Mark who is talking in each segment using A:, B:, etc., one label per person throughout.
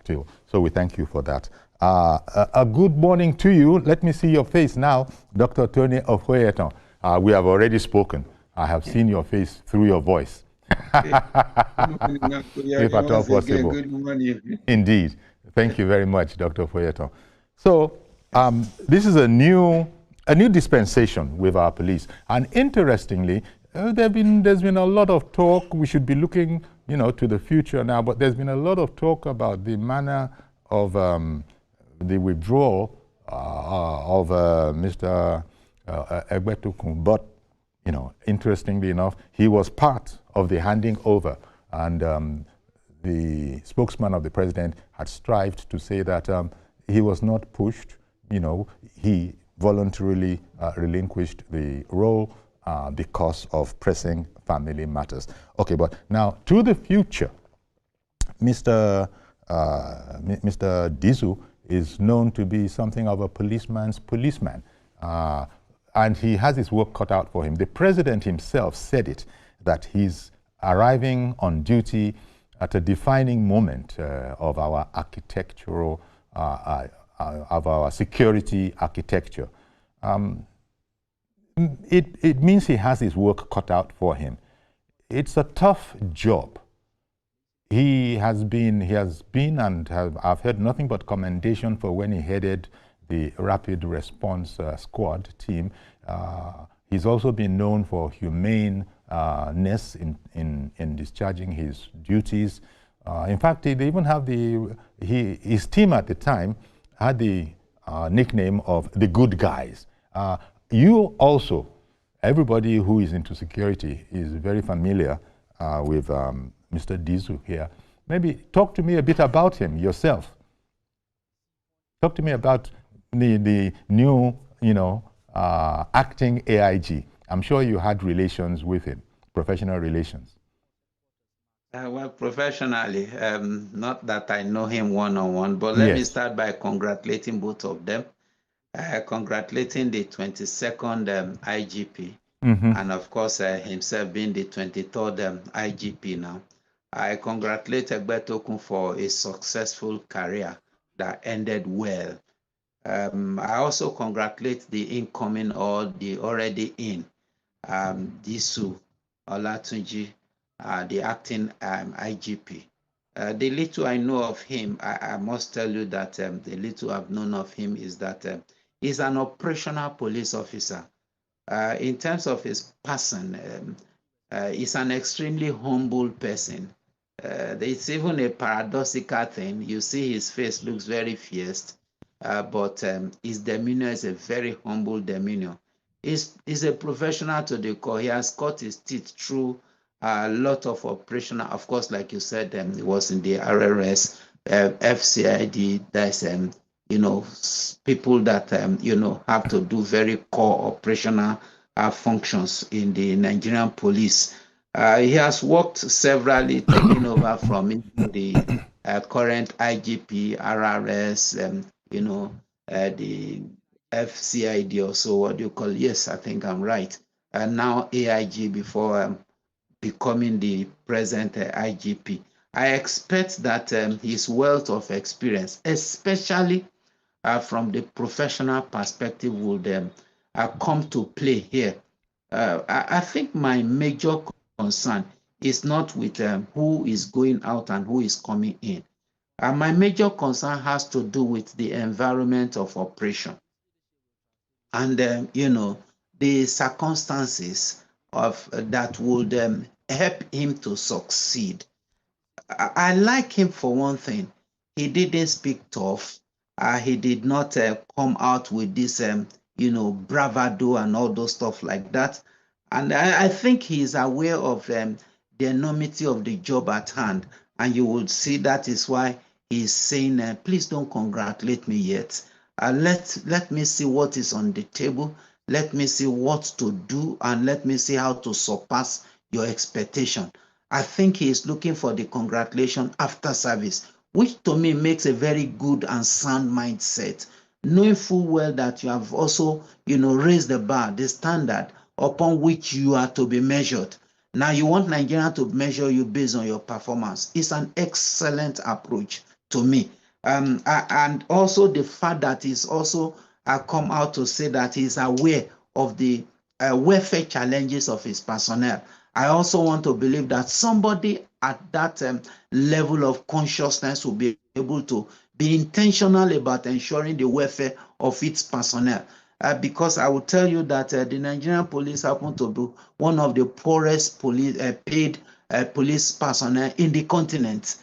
A: too. So we thank you for that. A good morning to you. Let me see your face now, Dr. Tony Ofoyetan. We have already spoken. I have seen your face through your voice. If at all possible.
B: Good morning.
A: Indeed. Thank you very much, Dr. Ofoyetan. So this is a new dispensation with our police. And interestingly, there's been a lot of talk. We should be looking, to the future now, but there's been a lot of talk about the manner of the withdrawal of Mr. Egbetukun. But, interestingly enough, he was part of the handing over, and the spokesman of the president had strived to say that he was not pushed. He voluntarily relinquished the role because of pressing family matters. Okay, but now to the future, Mr. Disu is known to be something of a policeman's policeman, and he has his work cut out for him. The president himself said it, that he's arriving on duty at a defining moment of our architectural, of our security architecture. It means he has his work cut out for him. It's a tough job. He has been, and I've heard nothing but commendation for when he headed the Rapid Response Squad team. He's also been known for humaneness in discharging his duties. In fact, they even have his team at the time had the nickname of the good guys. You also, everybody who is into security is very familiar with Mr. Disu here. Maybe talk to me a bit about him yourself. Talk to me about the new, acting AIG. I'm sure you had relations with him, professional relations.
B: Well, professionally, not that I know him one-on-one, but let me start by congratulating both of them. Congratulating the 22nd IGP, and of course himself being the 23rd IGP now. I congratulate Egbetukun for a successful career that ended well. I also congratulate the incoming or the already in Disu, Olatunji, the acting IGP. The little I know of him, I must tell you that the little I've known of him is that he's an operational police officer. In terms of his person, he's an extremely humble person. It's even a paradoxical thing. You see his face looks very fierce, but his demeanor is a very humble demeanor. He's a professional to the core. He has cut his teeth through a lot of operational, of course, like you said, it was in the RRS, FCID, that's, people that, have to do very core operational functions in the Nigerian police. He has worked severally, taking over from the current IGP, RRS, the FCID or so, what do you call it? Yes, I think I'm right. And now AIG before becoming the present IGP. I expect that his wealth of experience, especially from the professional perspective, would come to play here. I think my major concern is not with who is going out and who is coming in. My major concern has to do with the environment of operation and, the circumstances of that would help him to succeed. I like him for one thing. He didn't speak tough. He did not come out with this, bravado and all those stuff like that. And I think he is aware of the enormity of the job at hand. And you will see that is why he's saying, please don't congratulate me yet. Let me see what is on the table. Let me see what to do, and let me see how to surpass your expectation. I think he is looking for the congratulation after service, which to me makes a very good and sound mindset, knowing full well that you have also, raised the bar, the standard upon which you are to be measured. Now you want Nigeria to measure you based on your performance. It's an excellent approach to me. And also the fact that he's also come out to say that he's aware of the welfare challenges of his personnel. I also want to believe that somebody at that level of consciousness will be able to be intentional about ensuring the welfare of its personnel. Because I will tell you that the Nigerian police happen to be one of the poorest police, paid police personnel in the continent.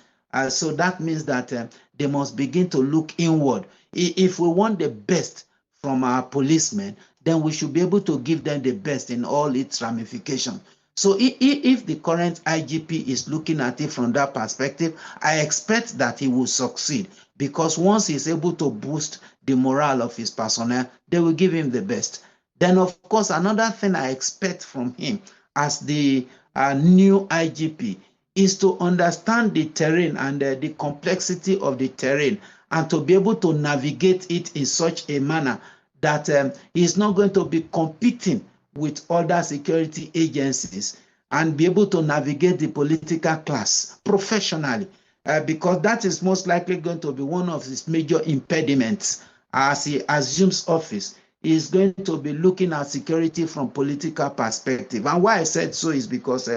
B: So that means that they must begin to look inward. If we want the best from our policemen, then we should be able to give them the best in all its ramifications. So if the current IGP is looking at it from that perspective, I expect that he will succeed, because once he's able to boost the morale of his personnel, they will give him the best. Then, of course, another thing I expect from him as the new IGP is to understand the terrain and the complexity of the terrain, and to be able to navigate it in such a manner that he's not going to be competing with other security agencies, and be able to navigate the political class professionally, because that is most likely going to be one of his major impediments as he assumes office. He is going to be looking at security from political perspective. And why I said so is because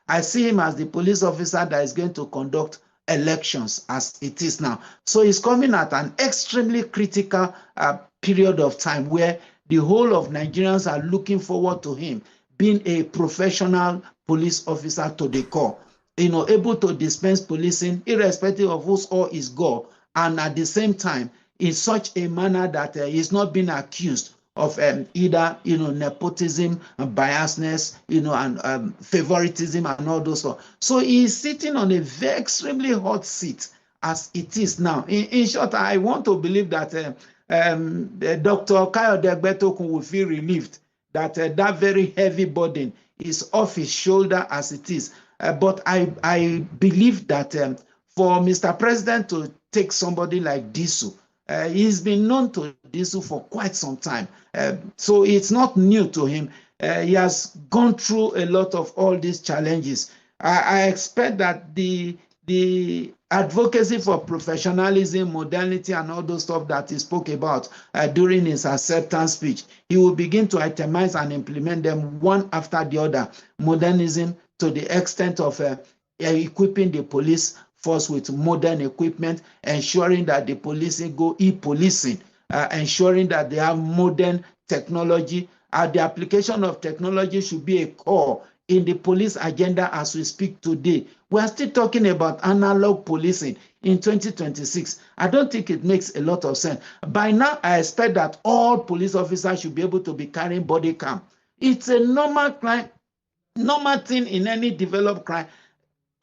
B: I see him as the police officer that is going to conduct elections as it is now. So he's coming at an extremely critical period of time where the whole of Nigerians are looking forward to him being a professional police officer to the core, able to dispense policing irrespective of whose or is gore, and at the same time in such a manner that he's not being accused of either nepotism and biasness, and favoritism and all those stuff. So he's sitting on a very extremely hot seat as it is now. In short, I want to believe that Dr. Kayode Egbetokun will feel relieved that that very heavy burden is off his shoulder as it is. But I believe that for Mr. President to take somebody like Disu, he's been known to Disu for quite some time. So it's not new to him. He has gone through a lot of all these challenges. I expect that the advocacy for professionalism, modernity, and all those stuff that he spoke about during his acceptance speech, he will begin to itemize and implement them one after the other. Modernism to the extent of equipping the police force with modern equipment, ensuring that the policing go e-policing, ensuring that they have modern technology. The application of technology should be a core in the police agenda as we speak today. We are still talking about analog policing in 2026. I don't think it makes a lot of sense. By now, I expect that all police officers should be able to be carrying body cam. It's a normal crime, normal thing in any developed crime.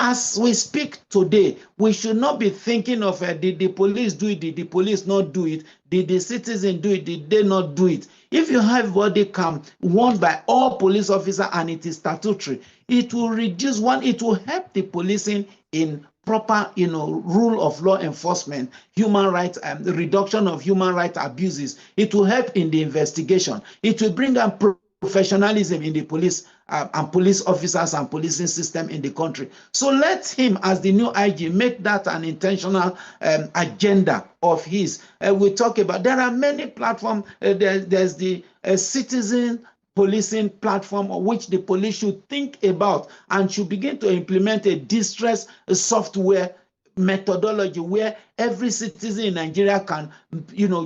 B: As we speak today, we should not be thinking of did the police do it, did the police not do it, did the citizen do it, did they not do it. If you have body cam worn by all police officers and it is statutory, it will reduce it will help the policing in proper, rule of law enforcement, human rights, and the reduction of human rights abuses. It will help in the investigation. It will bring up professionalism in the police and police officers and policing system in the country. So let him, as the new IG, make that an intentional agenda of his. We talk about, there are many platforms. There's the citizen policing platform, which the police should think about and should begin to implement a distress software methodology where every citizen in Nigeria can,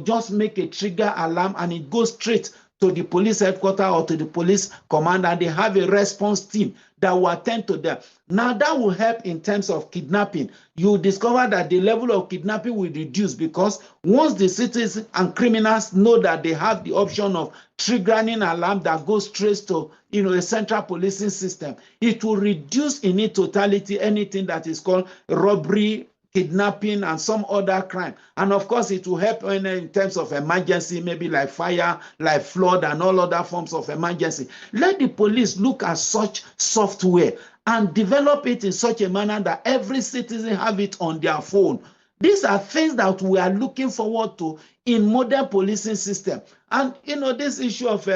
B: just make a trigger alarm and it goes straight to the police headquarters or to the police command, and they have a response team that will attend to them. Now that will help in terms of kidnapping. You discover that the level of kidnapping will reduce, because once the citizens and criminals know that they have the option of triggering alarm that goes straight to a central policing system, it will reduce in its totality anything that is called robbery, kidnapping, and some other crime. And of course, it will help in terms of emergency, maybe like fire, like flood, and all other forms of emergency. Let the police look at such software and develop it in such a manner that every citizen have it on their phone. These are things that we are looking forward to in modern policing system. And you know, this issue of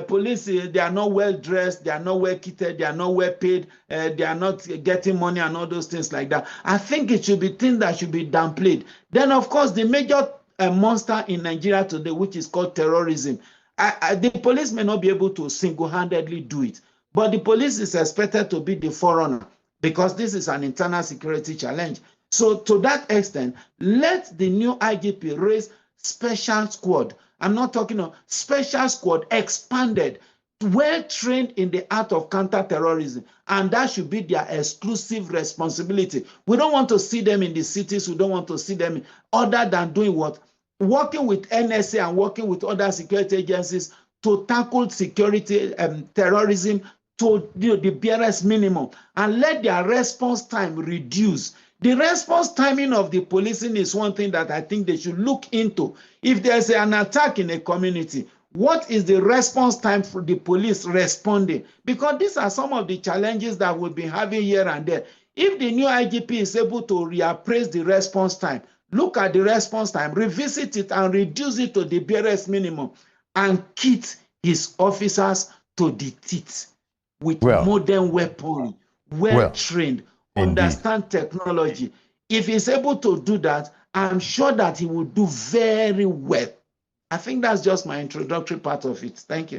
B: police, they are not well dressed, they are not well kitted, they are not well paid, they are not getting money and all those things like that. I think it should be things that should be downplayed. Then, of course, the major monster in Nigeria today, which is called terrorism. The police may not be able to single-handedly do it, but the police is expected to be the forerunner because this is an internal security challenge. So to that extent, let the new IGP raise special squad. I'm not talking of special squad, expanded, well trained in the art of counter-terrorism, and that should be their exclusive responsibility. We don't want to see them in the cities. We don't want to see them other than doing what? Working with NSA and working with other security agencies to tackle security terrorism to the barest minimum, and let their response time reduce. The response timing of the policing is one thing that I think they should look into. If there's an attack in a community, what is the response time for the police responding? Because these are some of the challenges that we've been having here and there. If the new IGP is able to reappraise the response time, look at the response time, revisit it and reduce it to the barest minimum, and kit his officers to the teeth with modern weaponry, well-trained, understand technology. If he's able to do that, I'm sure that he will do very well. I think that's just my introductory part of it. Thank you.